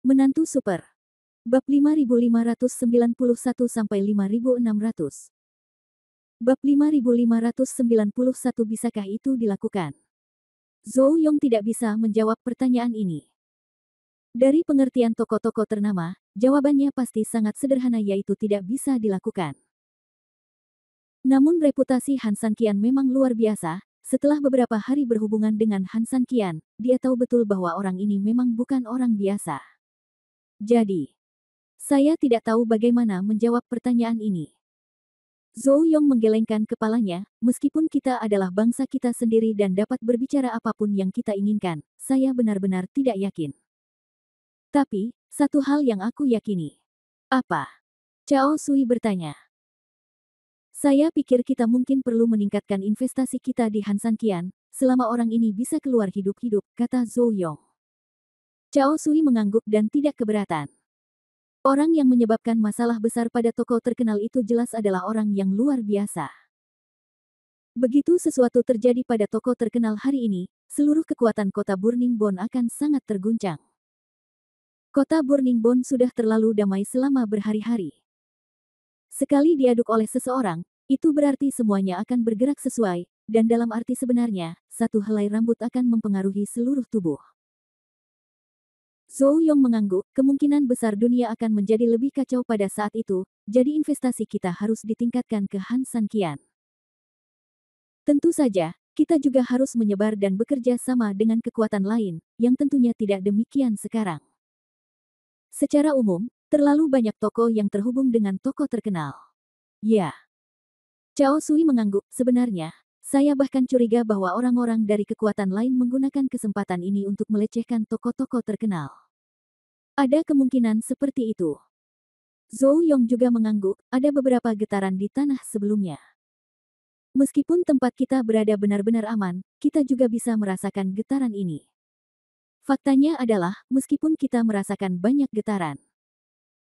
Menantu Super. Bab 5591 sampai 5600. Bab 5591. Bisakah itu dilakukan? Zhou Yong tidak bisa menjawab pertanyaan ini. Dari pengertian tokoh-tokoh ternama, jawabannya pasti sangat sederhana, yaitu tidak bisa dilakukan. Namun reputasi Han Sanqian memang luar biasa. Setelah beberapa hari berhubungan dengan Han Sanqian, dia tahu betul bahwa orang ini memang bukan orang biasa. Jadi, saya tidak tahu bagaimana menjawab pertanyaan ini. Zhou Yong menggelengkan kepalanya, meskipun kita adalah bangsa kita sendiri dan dapat berbicara apapun yang kita inginkan, saya benar-benar tidak yakin. Tapi, satu hal yang aku yakini. Apa? Cao Sui bertanya. Saya pikir kita mungkin perlu meningkatkan investasi kita di Han Sanqian, selama orang ini bisa keluar hidup-hidup, kata Zhou Yong. Cao Sui mengangguk dan tidak keberatan. Orang yang menyebabkan masalah besar pada tokoh terkenal itu jelas adalah orang yang luar biasa. Begitu sesuatu terjadi pada tokoh terkenal hari ini, seluruh kekuatan kota Burning Bone akan sangat terguncang. Kota Burning Bone sudah terlalu damai selama berhari-hari. Sekali diaduk oleh seseorang, itu berarti semuanya akan bergerak sesuai, dan dalam arti sebenarnya, satu helai rambut akan mempengaruhi seluruh tubuh. Zhou Yong mengangguk, kemungkinan besar dunia akan menjadi lebih kacau pada saat itu, jadi investasi kita harus ditingkatkan ke Han Sanqian. Tentu saja, kita juga harus menyebar dan bekerja sama dengan kekuatan lain, yang tentunya tidak demikian sekarang. Secara umum, terlalu banyak tokoh yang terhubung dengan tokoh terkenal. Ya. Cao Sui mengangguk, sebenarnya, saya bahkan curiga bahwa orang-orang dari kekuatan lain menggunakan kesempatan ini untuk melecehkan tokoh-tokoh terkenal. Ada kemungkinan seperti itu. Zhou Yong juga mengangguk, ada beberapa getaran di tanah sebelumnya. Meskipun tempat kita berada benar-benar aman, kita juga bisa merasakan getaran ini. Faktanya adalah, meskipun kita merasakan banyak getaran.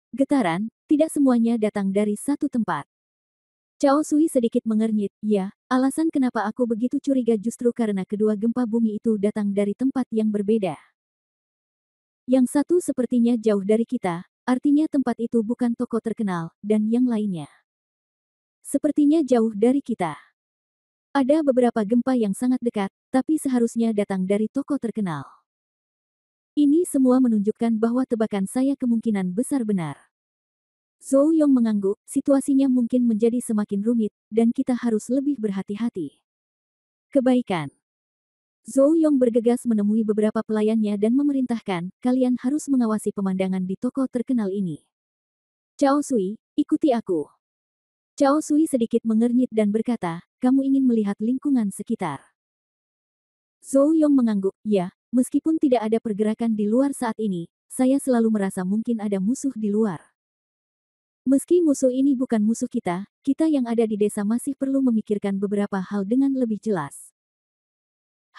Getaran, tidak semuanya datang dari satu tempat. Cao Sui sedikit mengernyit, ya, alasan kenapa aku begitu curiga justru karena kedua gempa bumi itu datang dari tempat yang berbeda. Yang satu sepertinya jauh dari kita, artinya tempat itu bukan tokoh terkenal, dan yang lainnya sepertinya jauh dari kita. Ada beberapa gempa yang sangat dekat, tapi seharusnya datang dari tokoh terkenal. Ini semua menunjukkan bahwa tebakan saya kemungkinan besar benar. Zhou Yong mengangguk, situasinya mungkin menjadi semakin rumit, dan kita harus lebih berhati-hati. Kebaikan. Zhou Yong bergegas menemui beberapa pelayannya dan memerintahkan, kalian harus mengawasi pemandangan di toko terkenal ini. Cao Sui, ikuti aku. Cao Sui sedikit mengernyit dan berkata, kamu ingin melihat lingkungan sekitar. Zhou Yong mengangguk, ya, meskipun tidak ada pergerakan di luar saat ini, saya selalu merasa mungkin ada musuh di luar. Meski musuh ini bukan musuh kita yang ada di desa masih perlu memikirkan beberapa hal dengan lebih jelas.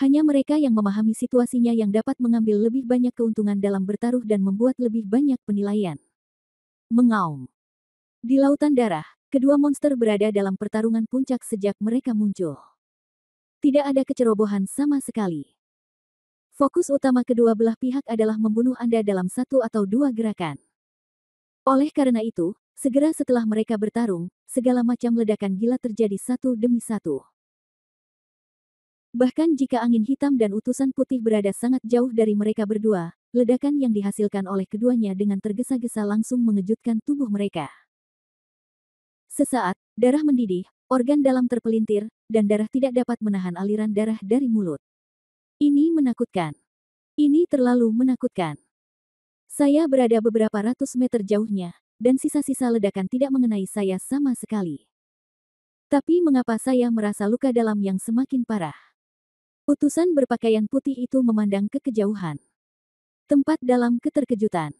Hanya mereka yang memahami situasinya yang dapat mengambil lebih banyak keuntungan dalam bertaruh dan membuat lebih banyak penilaian. Mengaum. Di lautan darah, kedua monster berada dalam pertarungan puncak sejak mereka muncul. Tidak ada kecerobohan sama sekali. Fokus utama kedua belah pihak adalah membunuh Anda dalam satu atau dua gerakan. Oleh karena itu, segera setelah mereka bertarung, segala macam ledakan gila terjadi satu demi satu. Bahkan jika angin hitam dan utusan putih berada sangat jauh dari mereka berdua, ledakan yang dihasilkan oleh keduanya dengan tergesa-gesa langsung mengejutkan tubuh mereka. Sesaat, darah mendidih, organ dalam terpelintir, dan darah tidak dapat menahan aliran darah dari mulut. Ini menakutkan. Ini terlalu menakutkan. Saya berada beberapa ratus meter jauhnya, dan sisa-sisa ledakan tidak mengenai saya sama sekali. Tapi mengapa saya merasa luka dalam yang semakin parah? Utusan berpakaian putih itu memandang ke kejauhan. Tempat dalam keterkejutan.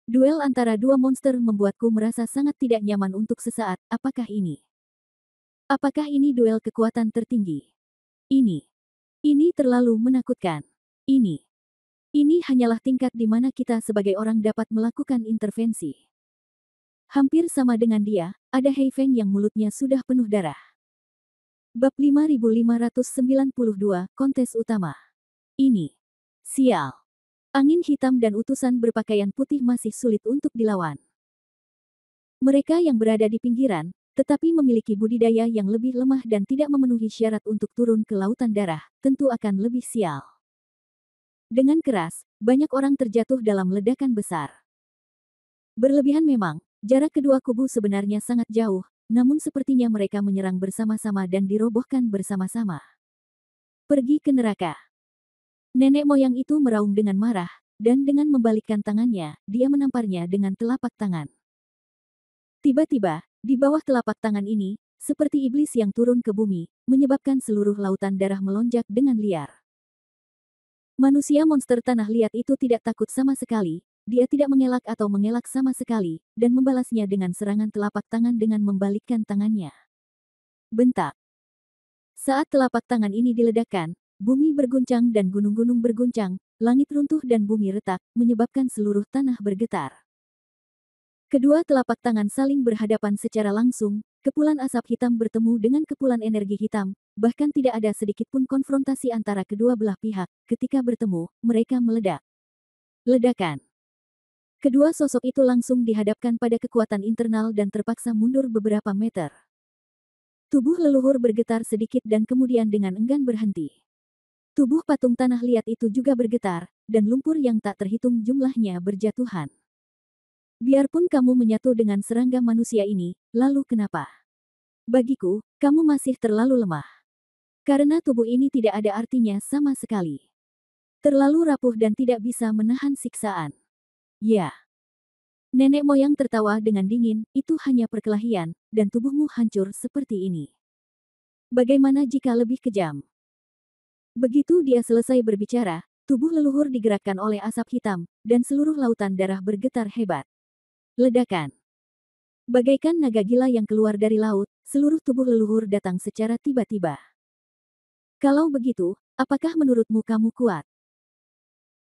Duel antara dua monster membuatku merasa sangat tidak nyaman untuk sesaat. Apakah ini? Apakah ini duel kekuatan tertinggi? Ini terlalu menakutkan. Ini hanyalah tingkat di mana kita sebagai orang dapat melakukan intervensi. Hampir sama dengan dia, ada Hei Feng yang mulutnya sudah penuh darah. Bab 5592, Kontes Utama. Ini. Sial. Angin hitam dan utusan berpakaian putih masih sulit untuk dilawan. Mereka yang berada di pinggiran, tetapi memiliki budidaya yang lebih lemah dan tidak memenuhi syarat untuk turun ke lautan darah, tentu akan lebih sial. Dengan keras, banyak orang terjatuh dalam ledakan besar. Berlebihan memang, jarak kedua kubu sebenarnya sangat jauh, namun sepertinya mereka menyerang bersama-sama dan dirobohkan bersama-sama. Pergi ke neraka. Nenek moyang itu meraung dengan marah, dan dengan membalikkan tangannya, dia menamparnya dengan telapak tangan. Tiba-tiba, di bawah telapak tangan ini, seperti iblis yang turun ke bumi, menyebabkan seluruh lautan darah melonjak dengan liar. Manusia monster tanah liat itu tidak takut sama sekali, dia tidak mengelak atau mengelak sama sekali, dan membalasnya dengan serangan telapak tangan dengan membalikkan tangannya. Bentak. Saat telapak tangan ini diledakkan, bumi berguncang dan gunung-gunung berguncang, langit runtuh dan bumi retak, menyebabkan seluruh tanah bergetar. Kedua telapak tangan saling berhadapan secara langsung, kepulan asap hitam bertemu dengan kepulan energi hitam, bahkan tidak ada sedikit pun konfrontasi antara kedua belah pihak, ketika bertemu, mereka meledak. Ledakan. Kedua sosok itu langsung dihadapkan pada kekuatan internal dan terpaksa mundur beberapa meter. Tubuh leluhur bergetar sedikit dan kemudian dengan enggan berhenti. Tubuh patung tanah liat itu juga bergetar, dan lumpur yang tak terhitung jumlahnya berjatuhan. Biarpun kamu menyatu dengan serangga manusia ini, lalu kenapa? Bagiku, kamu masih terlalu lemah. Karena tubuh ini tidak ada artinya sama sekali. Terlalu rapuh dan tidak bisa menahan siksaan. Ya. Nenek moyang tertawa dengan dingin, itu hanya perkelahian, dan tubuhmu hancur seperti ini. Bagaimana jika lebih kejam? Begitu dia selesai berbicara, tubuh leluhur digerakkan oleh asap hitam, dan seluruh lautan darah bergetar hebat. Ledakan. Bagaikan naga gila yang keluar dari laut, seluruh tubuh leluhur datang secara tiba-tiba. Kalau begitu, apakah menurutmu kamu kuat?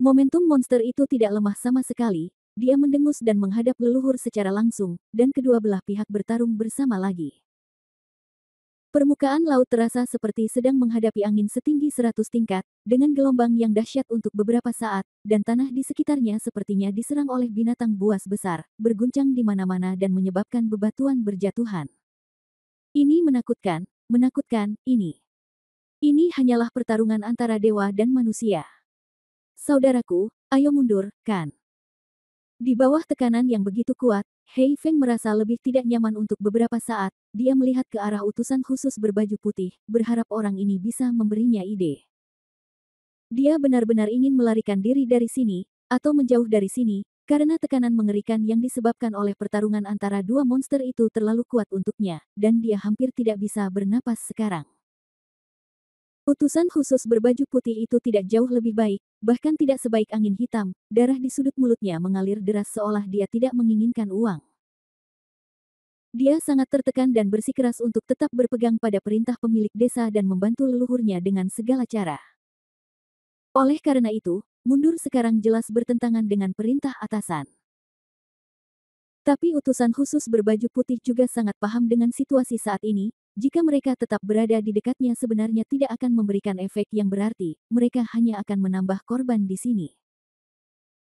Momentum monster itu tidak lemah sama sekali, dia mendengus dan menghadap leluhur secara langsung, dan kedua belah pihak bertarung bersama lagi. Permukaan laut terasa seperti sedang menghadapi angin setinggi 100 tingkat, dengan gelombang yang dahsyat untuk beberapa saat, dan tanah di sekitarnya sepertinya diserang oleh binatang buas besar, berguncang di mana-mana dan menyebabkan bebatuan berjatuhan. Ini menakutkan, ini. Ini hanyalah pertarungan antara dewa dan manusia. Saudaraku, ayo mundur, kan? Di bawah tekanan yang begitu kuat, Hei Feng merasa lebih tidak nyaman untuk beberapa saat, dia melihat ke arah utusan khusus berbaju putih, berharap orang ini bisa memberinya ide. Dia benar-benar ingin melarikan diri dari sini, atau menjauh dari sini, karena tekanan mengerikan yang disebabkan oleh pertarungan antara dua monster itu terlalu kuat untuknya, dan dia hampir tidak bisa bernapas sekarang. Utusan khusus berbaju putih itu tidak jauh lebih baik, bahkan tidak sebaik angin hitam, darah di sudut mulutnya mengalir deras seolah dia tidak menginginkan uang. Dia sangat tertekan dan bersikeras untuk tetap berpegang pada perintah pemilik desa dan membantu leluhurnya dengan segala cara. Oleh karena itu, mundur sekarang jelas bertentangan dengan perintah atasan. Tapi utusan khusus berbaju putih juga sangat paham dengan situasi saat ini. Jika mereka tetap berada di dekatnya sebenarnya tidak akan memberikan efek yang berarti, mereka hanya akan menambah korban di sini.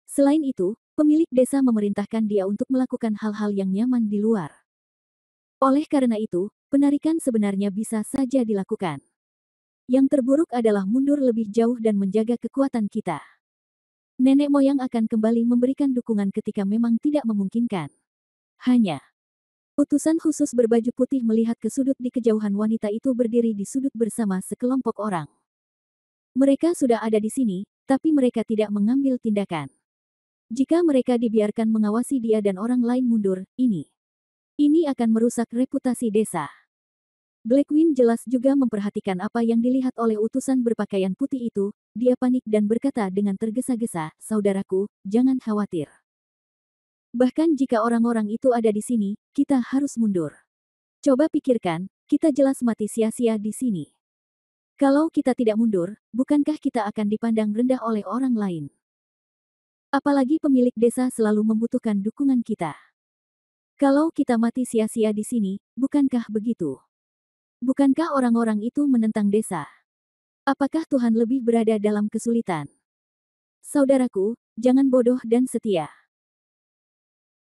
Selain itu, pemilik desa memerintahkan dia untuk melakukan hal-hal yang nyaman di luar. Oleh karena itu, penarikan sebenarnya bisa saja dilakukan. Yang terburuk adalah mundur lebih jauh dan menjaga kekuatan kita. Nenek moyang akan kembali memberikan dukungan ketika memang tidak memungkinkan. Hanya utusan khusus berbaju putih melihat ke sudut di kejauhan wanita itu berdiri di sudut bersama sekelompok orang. Mereka sudah ada di sini, tapi mereka tidak mengambil tindakan. Jika mereka dibiarkan mengawasi dia dan orang lain mundur, ini akan merusak reputasi desa. Blackwing jelas juga memperhatikan apa yang dilihat oleh utusan berpakaian putih itu, dia panik dan berkata dengan tergesa-gesa, "Saudaraku, jangan khawatir. Bahkan jika orang-orang itu ada di sini, kita harus mundur. Coba pikirkan, kita jelas mati sia-sia di sini. Kalau kita tidak mundur, bukankah kita akan dipandang rendah oleh orang lain? Apalagi pemilik desa selalu membutuhkan dukungan kita. Kalau kita mati sia-sia di sini, bukankah begitu? Bukankah orang-orang itu menentang desa? Apakah Tuhan lebih berada dalam kesulitan? Saudaraku, jangan bodoh dan setia.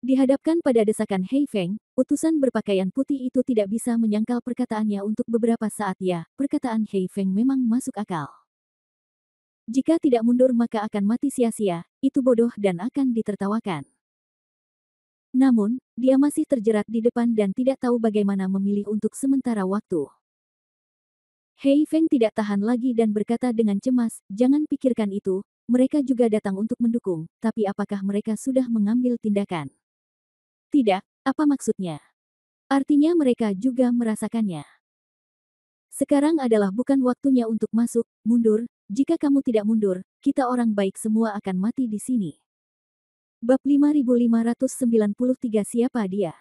Dihadapkan pada desakan Hei Feng, utusan berpakaian putih itu tidak bisa menyangkal perkataannya untuk beberapa saat ya, perkataan Hei Feng memang masuk akal. Jika tidak mundur maka akan mati sia-sia, itu bodoh dan akan ditertawakan. Namun, dia masih terjerat di depan dan tidak tahu bagaimana memilih untuk sementara waktu. Hei Feng tidak tahan lagi dan berkata dengan cemas, jangan pikirkan itu, mereka juga datang untuk mendukung, tapi apakah mereka sudah mengambil tindakan? Tidak, apa maksudnya? Artinya mereka juga merasakannya. Sekarang adalah bukan waktunya untuk masuk, mundur, jika kamu tidak mundur, kita orang baik semua akan mati di sini. Bab 5593 Siapa dia?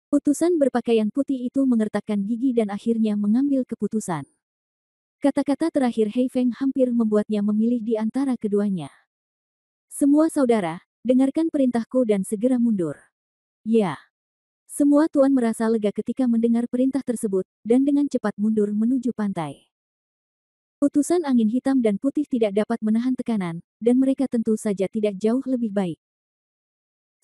Utusan berpakaian putih itu mengertakkan gigi dan akhirnya mengambil keputusan. Kata-kata terakhir Hei Feng hampir membuatnya memilih di antara keduanya. Semua saudara, dengarkan perintahku dan segera mundur. Ya. Semua tuan merasa lega ketika mendengar perintah tersebut, dan dengan cepat mundur menuju pantai. Utusan angin hitam dan putih tidak dapat menahan tekanan, dan mereka tentu saja tidak jauh lebih baik.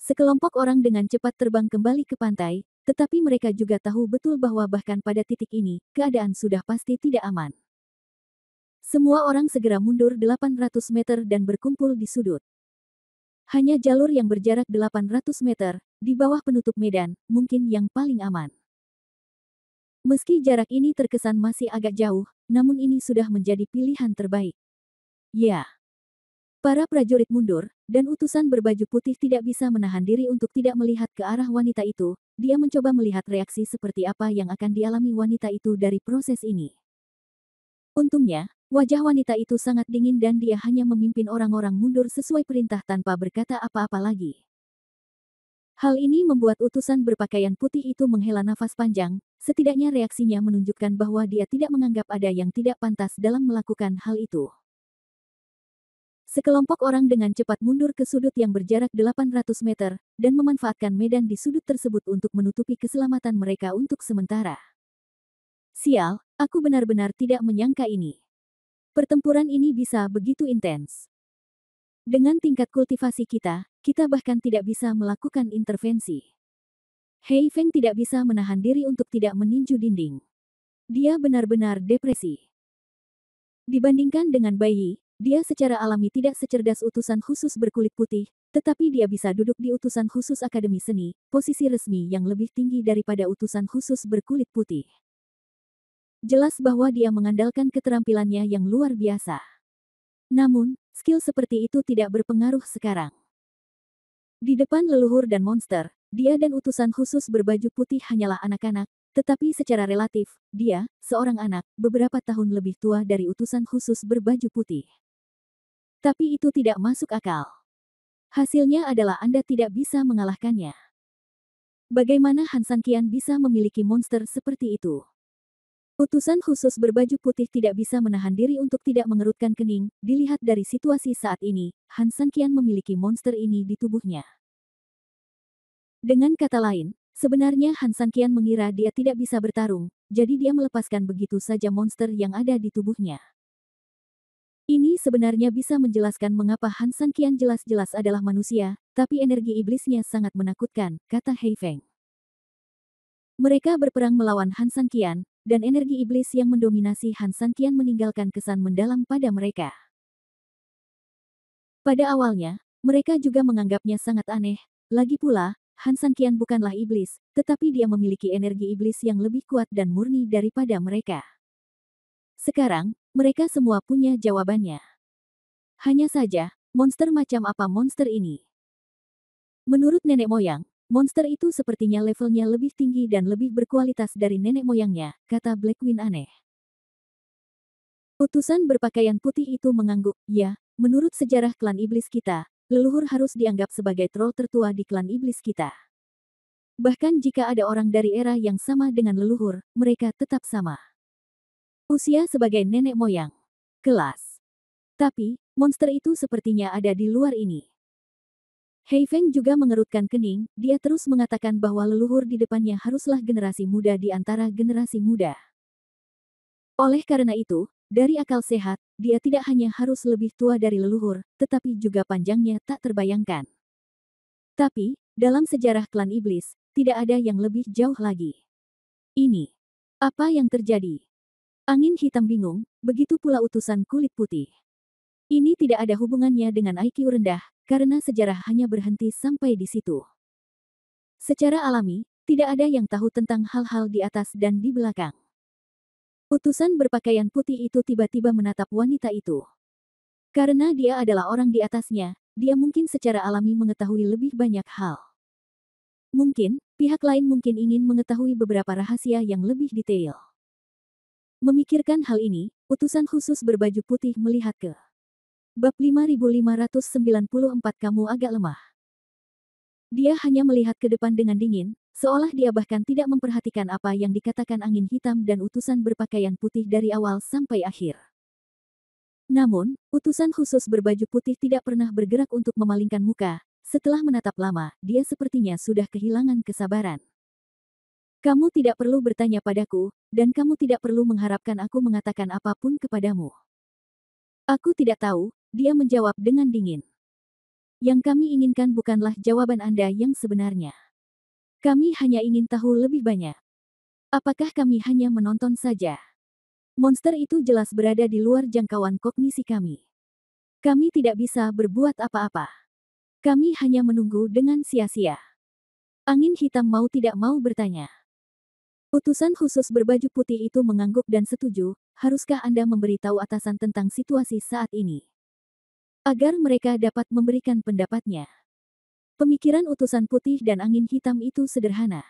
Sekelompok orang dengan cepat terbang kembali ke pantai, tetapi mereka juga tahu betul bahwa bahkan pada titik ini, keadaan sudah pasti tidak aman. Semua orang segera mundur 800 meter dan berkumpul di sudut. Hanya jalur yang berjarak 800 meter, di bawah penutup medan, mungkin yang paling aman. Meski jarak ini terkesan masih agak jauh, namun ini sudah menjadi pilihan terbaik. Ya. Para prajurit mundur, dan utusan berbaju putih tidak bisa menahan diri untuk tidak melihat ke arah wanita itu, dia mencoba melihat reaksi seperti apa yang akan dialami wanita itu dari proses ini. Untungnya, wajah wanita itu sangat dingin dan dia hanya memimpin orang-orang mundur sesuai perintah tanpa berkata apa-apa lagi. Hal ini membuat utusan berpakaian putih itu menghela nafas panjang, setidaknya reaksinya menunjukkan bahwa dia tidak menganggap ada yang tidak pantas dalam melakukan hal itu. Sekelompok orang dengan cepat mundur ke sudut yang berjarak 800 meter, dan memanfaatkan medan di sudut tersebut untuk menutupi keselamatan mereka untuk sementara. Sial, aku benar-benar tidak menyangka ini. Pertempuran ini bisa begitu intens. Dengan tingkat kultivasi kita, kita bahkan tidak bisa melakukan intervensi. Hei Feng tidak bisa menahan diri untuk tidak meninju dinding. Dia benar-benar depresi. Dibandingkan dengan Bai Yi, dia secara alami tidak secerdas utusan khusus berkulit putih, tetapi dia bisa duduk di utusan khusus Akademi Seni, posisi resmi yang lebih tinggi daripada utusan khusus berkulit putih. Jelas bahwa dia mengandalkan keterampilannya yang luar biasa. Namun, skill seperti itu tidak berpengaruh sekarang. Di depan leluhur dan monster, dia dan utusan khusus berbaju putih hanyalah anak-anak, tetapi secara relatif, dia, seorang anak, beberapa tahun lebih tua dari utusan khusus berbaju putih. Tapi itu tidak masuk akal. Hasilnya adalah Anda tidak bisa mengalahkannya. Bagaimana Han Sanqian bisa memiliki monster seperti itu? Utusan khusus berbaju putih tidak bisa menahan diri untuk tidak mengerutkan kening, dilihat dari situasi saat ini, Han Sanqian memiliki monster ini di tubuhnya. Dengan kata lain, sebenarnya Han Sanqian mengira dia tidak bisa bertarung, jadi dia melepaskan begitu saja monster yang ada di tubuhnya. Ini sebenarnya bisa menjelaskan mengapa Han Sanqian jelas-jelas adalah manusia, tapi energi iblisnya sangat menakutkan, kata Hei Feng. Mereka berperang melawan Han Sanqian, dan energi iblis yang mendominasi Han Sanqian meninggalkan kesan mendalam pada mereka. Pada awalnya, mereka juga menganggapnya sangat aneh, lagi pula, Han Sanqian bukanlah iblis, tetapi dia memiliki energi iblis yang lebih kuat dan murni daripada mereka. Sekarang, mereka semua punya jawabannya. Hanya saja, monster macam apa monster ini? Menurut nenek moyang, monster itu sepertinya levelnya lebih tinggi dan lebih berkualitas dari nenek moyangnya, kata Blackwing aneh. Utusan berpakaian putih itu mengangguk, ya, menurut sejarah klan iblis kita, leluhur harus dianggap sebagai troll tertua di klan iblis kita. Bahkan jika ada orang dari era yang sama dengan leluhur, mereka tetap sama. Usia sebagai nenek moyang. Kelas. Tapi, monster itu sepertinya ada di luar ini. Hei Feng juga mengerutkan kening, dia terus mengatakan bahwa leluhur di depannya haruslah generasi muda di antara generasi muda. Oleh karena itu, dari akal sehat, dia tidak hanya harus lebih tua dari leluhur, tetapi juga panjangnya tak terbayangkan. Tapi, dalam sejarah klan iblis, tidak ada yang lebih jauh lagi. Ini. Apa yang terjadi? Angin hitam bingung, begitu pula utusan kulit putih. Ini tidak ada hubungannya dengan IQ rendah, karena sejarah hanya berhenti sampai di situ. Secara alami, tidak ada yang tahu tentang hal-hal di atas dan di belakang. Utusan berpakaian putih itu tiba-tiba menatap wanita itu. Karena dia adalah orang di atasnya, dia mungkin secara alami mengetahui lebih banyak hal. Mungkin, pihak lain mungkin ingin mengetahui beberapa rahasia yang lebih detail. Memikirkan hal ini, utusan khusus berbaju putih melihat ke bab 5594 kamu agak lemah. Dia hanya melihat ke depan dengan dingin, seolah dia bahkan tidak memperhatikan apa yang dikatakan angin hitam dan utusan berpakaian putih dari awal sampai akhir. Namun, utusan khusus berbaju putih tidak pernah bergerak untuk memalingkan muka. Setelah menatap lama, dia sepertinya sudah kehilangan kesabaran. Kamu tidak perlu bertanya padaku, dan kamu tidak perlu mengharapkan aku mengatakan apapun kepadamu. Aku tidak tahu, dia menjawab dengan dingin. Yang kami inginkan bukanlah jawaban Anda yang sebenarnya. Kami hanya ingin tahu lebih banyak. Apakah kami hanya menonton saja? Monster itu jelas berada di luar jangkauan kognisi kami. Kami tidak bisa berbuat apa-apa. Kami hanya menunggu dengan sia-sia. Angin hitam mau tidak mau bertanya. Utusan khusus berbaju putih itu mengangguk dan setuju, haruskah Anda memberitahu atasan tentang situasi saat ini? Agar mereka dapat memberikan pendapatnya. Pemikiran utusan putih dan angin hitam itu sederhana.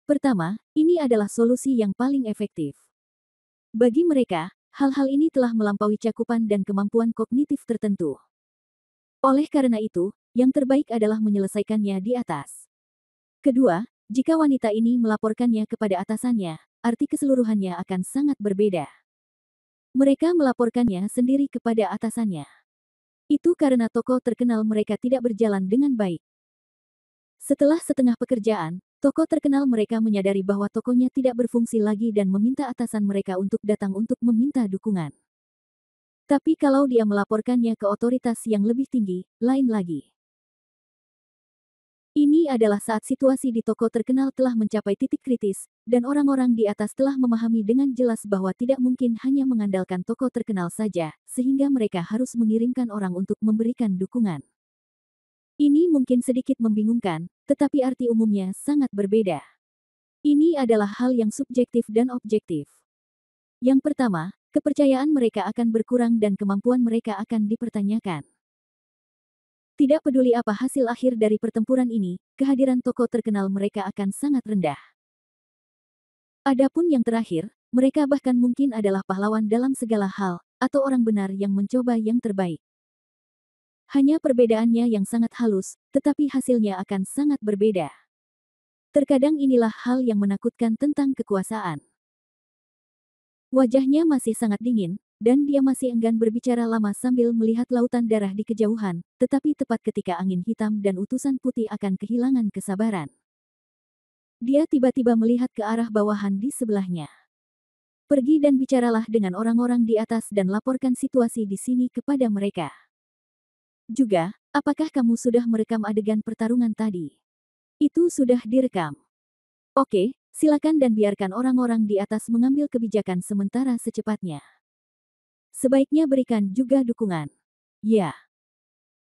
Pertama, ini adalah solusi yang paling efektif. Bagi mereka, hal-hal ini telah melampaui cakupan dan kemampuan kognitif tertentu. Oleh karena itu, yang terbaik adalah menyelesaikannya di atas. Kedua, jika wanita ini melaporkannya kepada atasannya, arti keseluruhannya akan sangat berbeda. Mereka melaporkannya sendiri kepada atasannya. Itu karena tokoh terkenal mereka tidak berjalan dengan baik. Setelah setengah pekerjaan, tokoh terkenal mereka menyadari bahwa tokonya tidak berfungsi lagi dan meminta atasan mereka untuk datang untuk meminta dukungan. Tapi kalau dia melaporkannya ke otoritas yang lebih tinggi, lain lagi. Ini adalah saat situasi di toko terkenal telah mencapai titik kritis, dan orang-orang di atas telah memahami dengan jelas bahwa tidak mungkin hanya mengandalkan toko terkenal saja, sehingga mereka harus mengirimkan orang untuk memberikan dukungan. Ini mungkin sedikit membingungkan, tetapi arti umumnya sangat berbeda. Ini adalah hal yang subjektif dan objektif. Yang pertama, kepercayaan mereka akan berkurang dan kemampuan mereka akan dipertanyakan. Tidak peduli apa hasil akhir dari pertempuran ini, kehadiran tokoh terkenal mereka akan sangat rendah. Adapun yang terakhir, mereka bahkan mungkin adalah pahlawan dalam segala hal, atau orang benar yang mencoba yang terbaik. Hanya perbedaannya yang sangat halus, tetapi hasilnya akan sangat berbeda. Terkadang inilah hal yang menakutkan tentang kekuasaan. Wajahnya masih sangat dingin, dan dia masih enggan berbicara lama sambil melihat lautan darah di kejauhan, tetapi tepat ketika angin hitam dan utusan putih akan kehilangan kesabaran. Dia tiba-tiba melihat ke arah bawahan di sebelahnya. Pergi dan bicaralah dengan orang-orang di atas dan laporkan situasi di sini kepada mereka. Juga, apakah kamu sudah merekam adegan pertarungan tadi? Itu sudah direkam. Oke, silakan dan biarkan orang-orang di atas mengambil kebijakan sementara secepatnya. Sebaiknya berikan juga dukungan. Ya.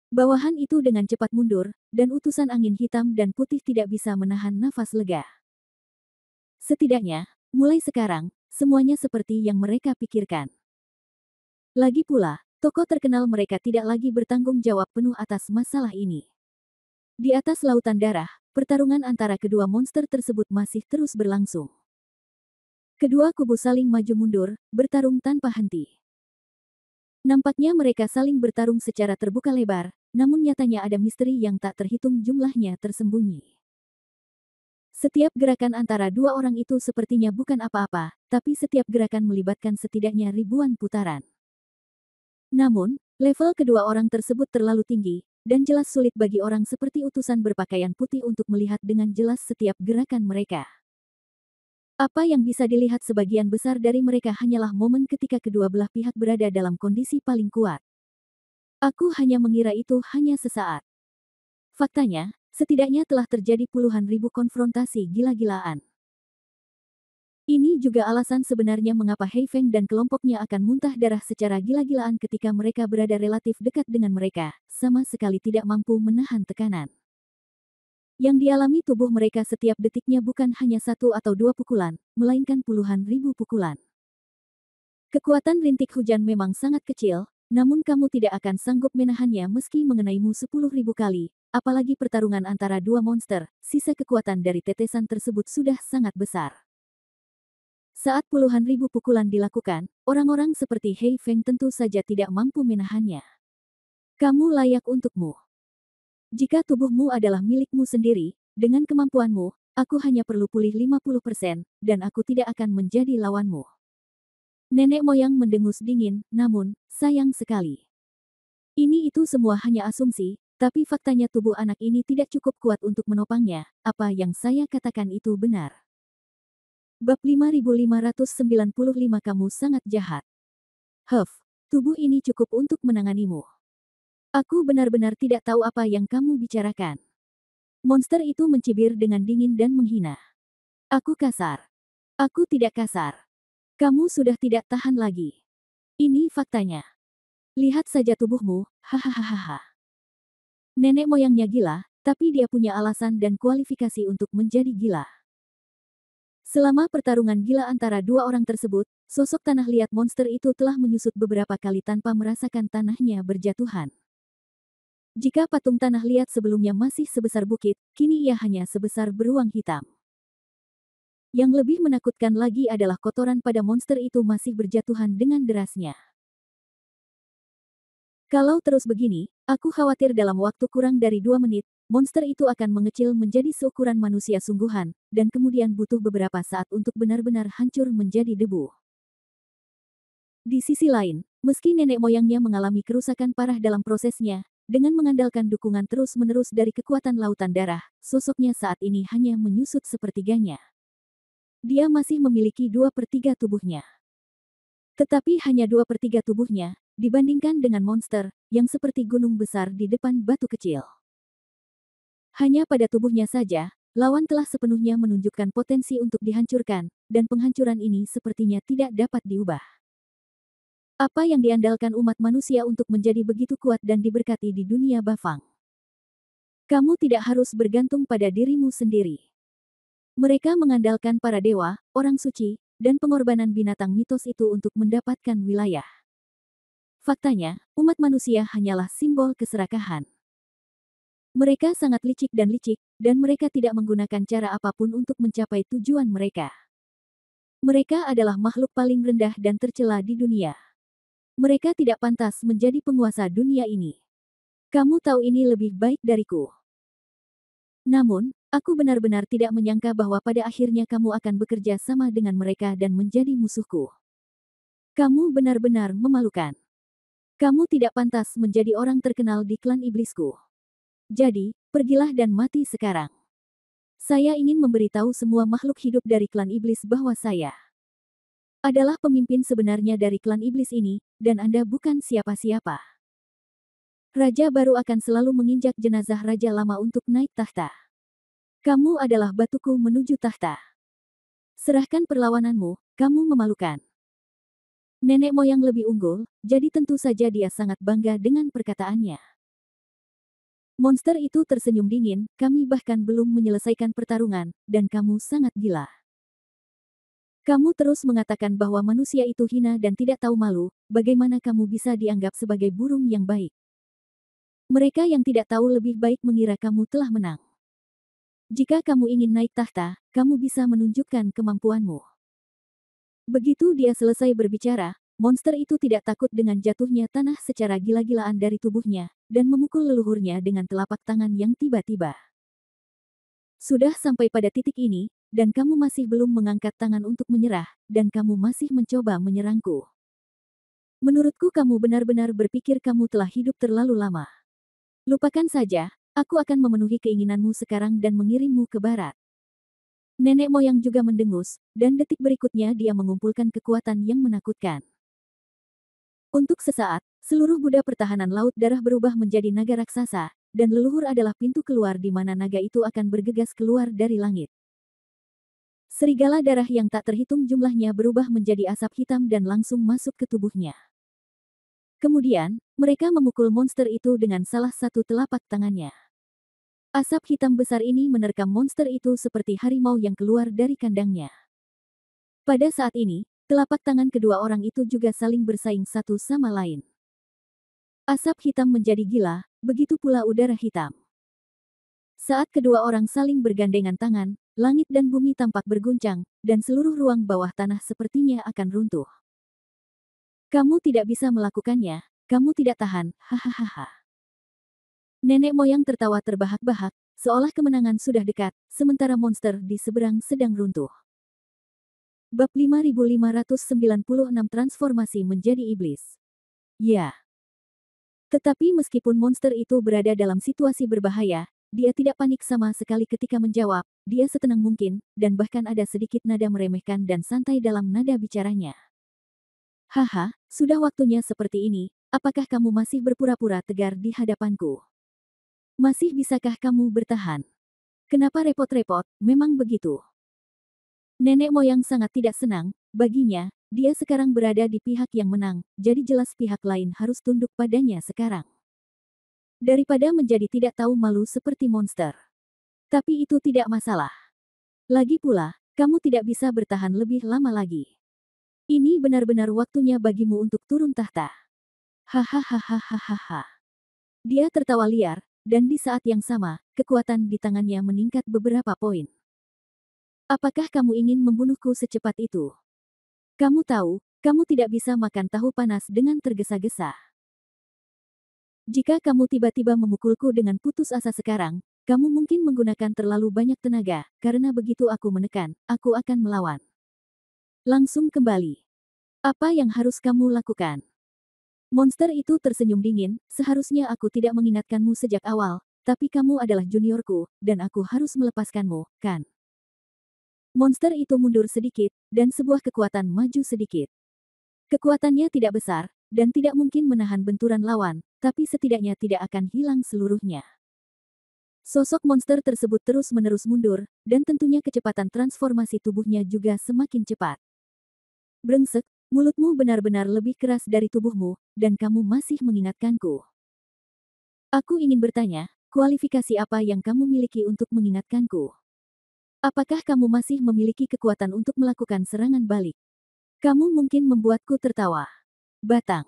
Bawahan itu dengan cepat mundur, dan utusan angin hitam dan putih tidak bisa menahan nafas lega. Setidaknya, mulai sekarang, semuanya seperti yang mereka pikirkan. Lagi pula, tokoh terkenal mereka tidak lagi bertanggung jawab penuh atas masalah ini. Di atas lautan darah, pertarungan antara kedua monster tersebut masih terus berlangsung. Kedua kubu saling maju mundur, bertarung tanpa henti. Nampaknya mereka saling bertarung secara terbuka lebar, namun nyatanya ada misteri yang tak terhitung jumlahnya tersembunyi. Setiap gerakan antara dua orang itu sepertinya bukan apa-apa, tapi setiap gerakan melibatkan setidaknya ribuan putaran. Namun, level kedua orang tersebut terlalu tinggi, dan jelas sulit bagi orang seperti utusan berpakaian putih untuk melihat dengan jelas setiap gerakan mereka. Apa yang bisa dilihat sebagian besar dari mereka hanyalah momen ketika kedua belah pihak berada dalam kondisi paling kuat. Aku hanya mengira itu hanya sesaat. Faktanya, setidaknya telah terjadi puluhan ribu konfrontasi gila-gilaan. Ini juga alasan sebenarnya mengapa Hei Feng dan kelompoknya akan muntah darah secara gila-gilaan ketika mereka berada relatif dekat dengan mereka, sama sekali tidak mampu menahan tekanan. Yang dialami tubuh mereka setiap detiknya bukan hanya satu atau dua pukulan, melainkan puluhan ribu pukulan. Kekuatan rintik hujan memang sangat kecil, namun kamu tidak akan sanggup menahannya meski mengenaimu 10.000 kali, apalagi pertarungan antara dua monster, sisa kekuatan dari tetesan tersebut sudah sangat besar. Saat puluhan ribu pukulan dilakukan, orang-orang seperti Hei Feng tentu saja tidak mampu menahannya. Kamu layak untukmu. Jika tubuhmu adalah milikmu sendiri, dengan kemampuanmu, aku hanya perlu pulih 50%, dan aku tidak akan menjadi lawanmu. Nenek moyang mendengus dingin, namun, sayang sekali. Ini itu semua hanya asumsi, tapi faktanya tubuh anak ini tidak cukup kuat untuk menopangnya, apa yang saya katakan itu benar. Bab 5595 kamu sangat jahat. Tubuh ini cukup untuk menanganimu. Aku benar-benar tidak tahu apa yang kamu bicarakan. Monster itu mencibir dengan dingin dan menghina. Aku kasar. Aku tidak kasar. Kamu sudah tidak tahan lagi. Ini faktanya. Lihat saja tubuhmu, hahaha. Nenek moyangnya gila, tapi dia punya alasan dan kualifikasi untuk menjadi gila. Selama pertarungan gila antara dua orang tersebut, sosok tanah liat monster itu telah menyusut beberapa kali tanpa merasakan tanahnya berjatuhan. Jika patung tanah liat sebelumnya masih sebesar bukit, kini ia hanya sebesar beruang hitam. Yang lebih menakutkan lagi adalah kotoran pada monster itu masih berjatuhan dengan derasnya. Kalau terus begini, aku khawatir dalam waktu kurang dari 2 menit, monster itu akan mengecil menjadi seukuran manusia sungguhan, dan kemudian butuh beberapa saat untuk benar-benar hancur menjadi debu. Di sisi lain, meski nenek moyangnya mengalami kerusakan parah dalam prosesnya, dengan mengandalkan dukungan terus-menerus dari kekuatan lautan darah, sosoknya saat ini hanya menyusut sepertiganya. Dia masih memiliki 2/3 tubuhnya. Tetapi hanya 2/3 tubuhnya, dibandingkan dengan monster, yang seperti gunung besar di depan batu kecil. Hanya pada tubuhnya saja, lawan telah sepenuhnya menunjukkan potensi untuk dihancurkan, dan penghancuran ini sepertinya tidak dapat diubah. Apa yang diandalkan umat manusia untuk menjadi begitu kuat dan diberkati di dunia Bafang? Kamu tidak harus bergantung pada dirimu sendiri. Mereka mengandalkan para dewa, orang suci, dan pengorbanan binatang mitos itu untuk mendapatkan wilayah. Faktanya, umat manusia hanyalah simbol keserakahan. Mereka sangat licik, dan mereka tidak menggunakan cara apapun untuk mencapai tujuan mereka. Mereka adalah makhluk paling rendah dan tercela di dunia. Mereka tidak pantas menjadi penguasa dunia ini. Kamu tahu ini lebih baik dariku. Namun, aku benar-benar tidak menyangka bahwa pada akhirnya kamu akan bekerja sama dengan mereka dan menjadi musuhku. Kamu benar-benar memalukan. Kamu tidak pantas menjadi orang terkenal di klan iblisku. Jadi, pergilah dan mati sekarang. Saya ingin memberitahu semua makhluk hidup dari klan iblis bahwa saya adalah pemimpin sebenarnya dari klan iblis ini, dan Anda bukan siapa-siapa. Raja baru akan selalu menginjak jenazah raja lama untuk naik tahta. Kamu adalah batuku menuju tahta. Serahkan perlawananmu, kamu memalukan. Nenek moyang lebih unggul, jadi tentu saja dia sangat bangga dengan perkataannya. Monster itu tersenyum dingin, kami bahkan belum menyelesaikan pertarungan, dan kamu sangat gila. Kamu terus mengatakan bahwa manusia itu hina dan tidak tahu malu, bagaimana kamu bisa dianggap sebagai burung yang baik? Mereka yang tidak tahu lebih baik mengira kamu telah menang. Jika kamu ingin naik tahta, kamu bisa menunjukkan kemampuanmu. Begitu dia selesai berbicara, monster itu tidak takut dengan jatuhnya tanah secara gila-gilaan dari tubuhnya, dan memukul leluhurnya dengan telapak tangan yang tiba-tiba. Sudah sampai pada titik ini, dan kamu masih belum mengangkat tangan untuk menyerah, dan kamu masih mencoba menyerangku. Menurutku kamu benar-benar berpikir kamu telah hidup terlalu lama. Lupakan saja, aku akan memenuhi keinginanmu sekarang dan mengirimmu ke barat. Nenek moyang juga mendengus, dan detik berikutnya dia mengumpulkan kekuatan yang menakutkan. Untuk sesaat, seluruh Buddha pertahanan laut darah berubah menjadi naga raksasa, dan leluhur adalah pintu keluar di mana naga itu akan bergegas keluar dari langit. Serigala darah yang tak terhitung jumlahnya berubah menjadi asap hitam dan langsung masuk ke tubuhnya. Kemudian, mereka memukul monster itu dengan salah satu telapak tangannya. Asap hitam besar ini menerkam monster itu seperti harimau yang keluar dari kandangnya. Pada saat ini, telapak tangan kedua orang itu juga saling bersaing satu sama lain. Asap hitam menjadi gila, begitu pula udara hitam. Saat kedua orang saling bergandengan tangan, langit dan bumi tampak berguncang, dan seluruh ruang bawah tanah sepertinya akan runtuh. Kamu tidak bisa melakukannya, kamu tidak tahan, hahaha. Nenek moyang tertawa terbahak-bahak, seolah kemenangan sudah dekat, sementara monster di seberang sedang runtuh. Bab 5596 Transformasi menjadi Iblis. Ya. Tetapi meskipun monster itu berada dalam situasi berbahaya, dia tidak panik sama sekali ketika menjawab, dia setenang mungkin, dan bahkan ada sedikit nada meremehkan dan santai dalam nada bicaranya. Haha, sudah waktunya seperti ini, apakah kamu masih berpura-pura tegar di hadapanku? Masih bisakah kamu bertahan? Kenapa repot-repot, memang begitu. Nenek moyang sangat tidak senang, baginya, dia sekarang berada di pihak yang menang, jadi jelas pihak lain harus tunduk padanya sekarang. Daripada menjadi tidak tahu malu seperti monster. Tapi itu tidak masalah. Lagi pula, kamu tidak bisa bertahan lebih lama lagi. Ini benar-benar waktunya bagimu untuk turun tahta. Hahaha. Dia tertawa liar, dan di saat yang sama, kekuatan di tangannya meningkat beberapa poin. Apakah kamu ingin membunuhku secepat itu? Kamu tahu, kamu tidak bisa makan tahu panas dengan tergesa-gesa. Jika kamu tiba-tiba memukulku dengan putus asa sekarang, kamu mungkin menggunakan terlalu banyak tenaga, karena begitu aku menekan, aku akan melawan. Langsung kembali. Apa yang harus kamu lakukan? Monster itu tersenyum dingin, seharusnya aku tidak mengingatkanmu sejak awal, tapi kamu adalah juniorku, dan aku harus melepaskanmu, kan? Monster itu mundur sedikit, dan sebuah kekuatan maju sedikit. Kekuatannya tidak besar, dan tidak mungkin menahan benturan lawan, tapi setidaknya tidak akan hilang seluruhnya. Sosok monster tersebut terus-menerus mundur, dan tentunya kecepatan transformasi tubuhnya juga semakin cepat. Brengsek, mulutmu benar-benar lebih keras dari tubuhmu, dan kamu masih mengingatkanku. Aku ingin bertanya, kualifikasi apa yang kamu miliki untuk mengingatkanku? Apakah kamu masih memiliki kekuatan untuk melakukan serangan balik? Kamu mungkin membuatku tertawa. Batang.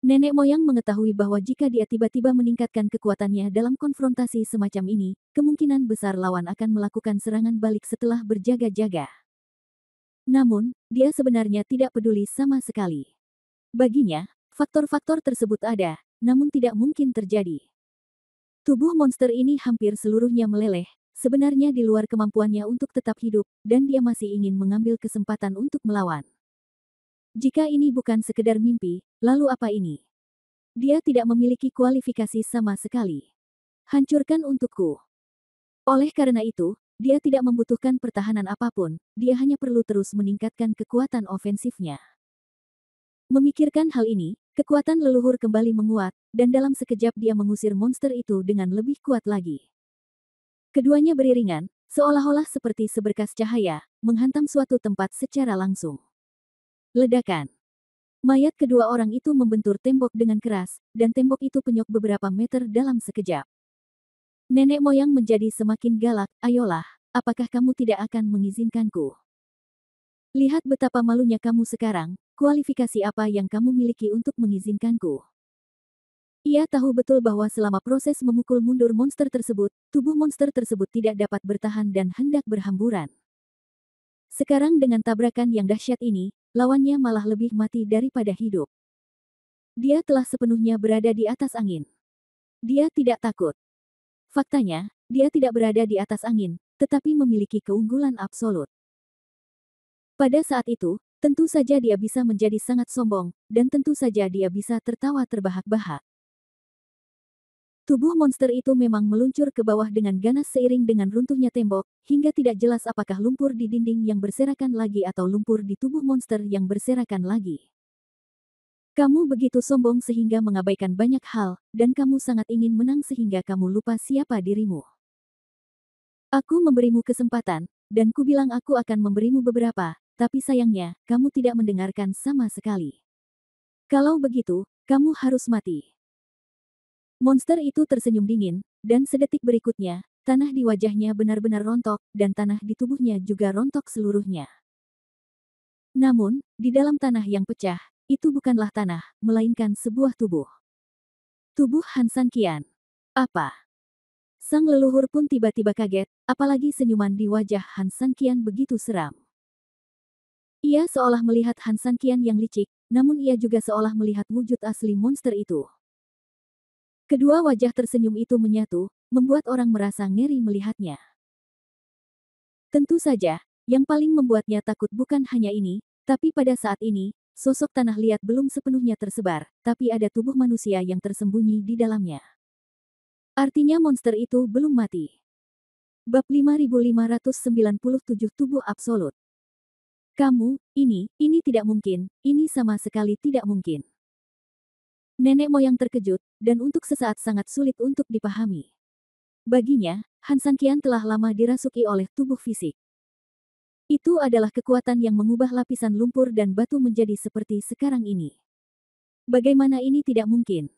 Nenek moyang mengetahui bahwa jika dia tiba-tiba meningkatkan kekuatannya dalam konfrontasi semacam ini, kemungkinan besar lawan akan melakukan serangan balik setelah berjaga-jaga. Namun, dia sebenarnya tidak peduli sama sekali. Baginya, faktor-faktor tersebut ada, namun tidak mungkin terjadi. Tubuh monster ini hampir seluruhnya meleleh, sebenarnya di luar kemampuannya untuk tetap hidup, dan dia masih ingin mengambil kesempatan untuk melawan. Jika ini bukan sekedar mimpi, lalu apa ini? Dia tidak memiliki kualifikasi sama sekali. Hancurkan untukku. Oleh karena itu, dia tidak membutuhkan pertahanan apapun, dia hanya perlu terus meningkatkan kekuatan ofensifnya. Memikirkan hal ini, kekuatan leluhur kembali menguat, dan dalam sekejap dia mengusir monster itu dengan lebih kuat lagi. Keduanya beriringan, seolah-olah seperti seberkas cahaya, menghantam suatu tempat secara langsung. Ledakan. Mayat kedua orang itu membentur tembok dengan keras, dan tembok itu penyok beberapa meter dalam sekejap. Nenek moyang menjadi semakin galak, ayolah, apakah kamu tidak akan mengizinkanku? Lihat betapa malunya kamu sekarang, kualifikasi apa yang kamu miliki untuk mengizinkanku? Ia tahu betul bahwa selama proses memukul mundur monster tersebut, tubuh monster tersebut tidak dapat bertahan dan hendak berhamburan. Sekarang dengan tabrakan yang dahsyat ini, lawannya malah lebih mati daripada hidup. Dia telah sepenuhnya berada di atas angin. Dia tidak takut. Faktanya, dia tidak berada di atas angin, tetapi memiliki keunggulan absolut. Pada saat itu, tentu saja dia bisa menjadi sangat sombong, dan tentu saja dia bisa tertawa terbahak-bahak. Tubuh monster itu memang meluncur ke bawah dengan ganas seiring dengan runtuhnya tembok, hingga tidak jelas apakah lumpur di dinding yang berserakan lagi atau lumpur di tubuh monster yang berserakan lagi. Kamu begitu sombong sehingga mengabaikan banyak hal, dan kamu sangat ingin menang sehingga kamu lupa siapa dirimu. Aku memberimu kesempatan, dan ku bilang aku akan memberimu beberapa, tapi sayangnya, kamu tidak mendengarkan sama sekali. Kalau begitu, kamu harus mati. Monster itu tersenyum dingin, dan sedetik berikutnya, tanah di wajahnya benar-benar rontok, dan tanah di tubuhnya juga rontok seluruhnya. Namun, di dalam tanah yang pecah, itu bukanlah tanah, melainkan sebuah tubuh. Tubuh Han San Qian. Apa? Sang leluhur pun tiba-tiba kaget, apalagi senyuman di wajah Han San Qian begitu seram. Ia seolah melihat Han San Qian yang licik, namun ia juga seolah melihat wujud asli monster itu. Kedua wajah tersenyum itu menyatu, membuat orang merasa ngeri melihatnya. Tentu saja, yang paling membuatnya takut bukan hanya ini, tapi pada saat ini, sosok tanah liat belum sepenuhnya tersebar, tapi ada tubuh manusia yang tersembunyi di dalamnya. Artinya monster itu belum mati. Bab 5597 Tubuh Absolut. Kamu, ini tidak mungkin, ini sama sekali tidak mungkin. Nenek moyang terkejut, dan untuk sesaat sangat sulit untuk dipahami. Baginya, Han San Qian telah lama dirasuki oleh tubuh fisik. Itu adalah kekuatan yang mengubah lapisan lumpur dan batu menjadi seperti sekarang ini. Bagaimana ini tidak mungkin?